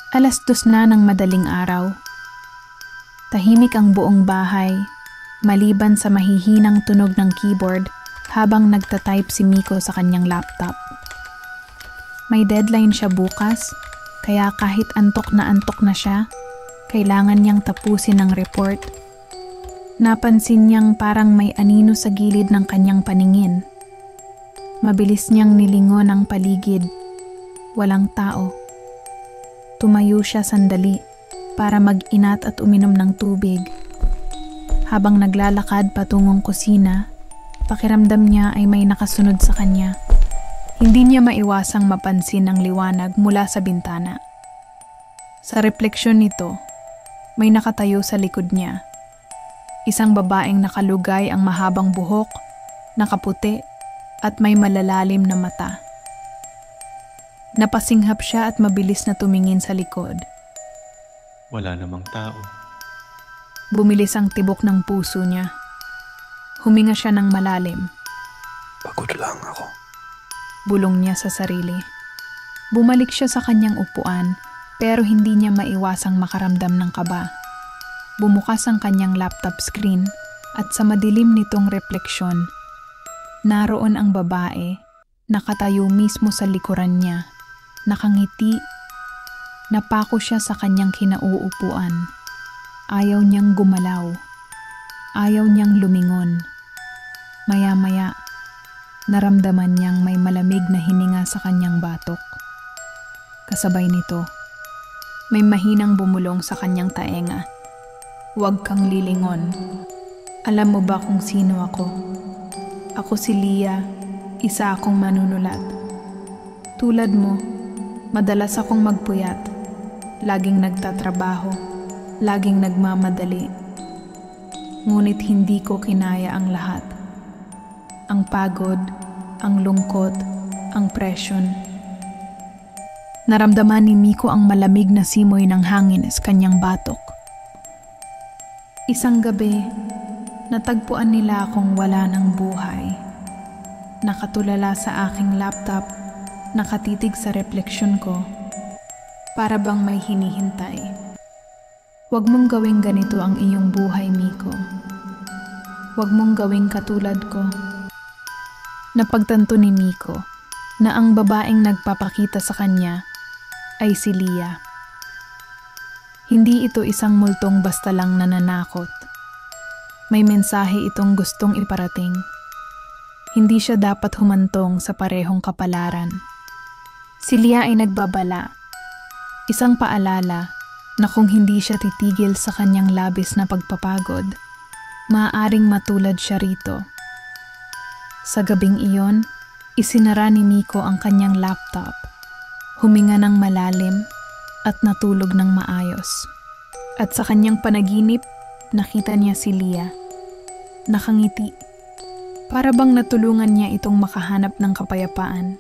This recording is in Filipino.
2:00 na ng madaling araw. Tahimik ang buong bahay, maliban sa mahihinang tunog ng keyboard habang nagtatype si Miko sa kanyang laptop. May deadline siya bukas, kaya kahit antok na siya, kailangan niyang tapusin ang report. Napansin niyang parang may anino sa gilid ng kanyang paningin. Mabilis niyang nilingon ang paligid. Walang tao. Tumayo siya sandali para mag-inat at uminom ng tubig. Habang naglalakad patungong kusina, pakiramdam niya ay may nakasunod sa kanya. Hindi niya maiwasang mapansin ang liwanag mula sa bintana. Sa refleksyon nito, may nakatayo sa likod niya. Isang babaeng nakalugay ang mahabang buhok, nakaputi, at may malalalim na mata. Napasinghap siya at mabilis na tumingin sa likod. Wala namang tao. Bumilis ang tibok ng puso niya. Huminga siya ng malalim. Pagod lang ako. Bulong niya sa sarili. Bumalik siya sa kanyang upuan pero hindi niya maiwasang makaramdam ng kaba. Bumukas ang kanyang laptop screen at sa madilim nitong refleksyon, naroon ang babae, nakatayo mismo sa likuran niya, nakangiti. Napako siya sa kanyang kinauupuan. Ayaw niyang gumalaw. Ayaw niyang lumingon. Maya-maya, naramdaman niyang may malamig na hininga sa kanyang batok. Kasabay nito, may mahinang bumulong sa kanyang taenga. Huwag kang lilingon. Alam mo ba kung sino ako? Ako si Leah, isa akong manunulat. Tulad mo, madalas akong magpuyat. Laging nagtatrabaho, laging nagmamadali. Ngunit hindi ko kinaya ang lahat. Ang pagod, ang lungkot, ang presyon. Naramdaman ni Miko ang malamig na simoy ng hangin sa kanyang batok. Isang gabi, natagpuan nila akong wala ng buhay. Nakatulala sa aking laptop, nakatitig sa refleksyon ko, para bang may hinihintay. Huwag mong gawing ganito ang iyong buhay, Miko. Huwag mong gawing katulad ko. Napagtanto ni Miko na ang babaeng nagpapakita sa kanya ay si Leah. Hindi ito isang multong basta lang nananakot. May mensahe itong gustong iparating. Hindi siya dapat humantong sa parehong kapalaran. Si Leah ay nagbabala. Isang paalala na kung hindi siya titigil sa kanyang labis na pagpapagod, maaaring matulad siya rito. Sa gabing iyon, isinara ni Miko ang kanyang laptop, huminga ng malalim at natulog ng maayos. At sa kanyang panaginip, nakita niya si Leah. Nakangiti. Para bang natulungan niya itong makahanap ng kapayapaan.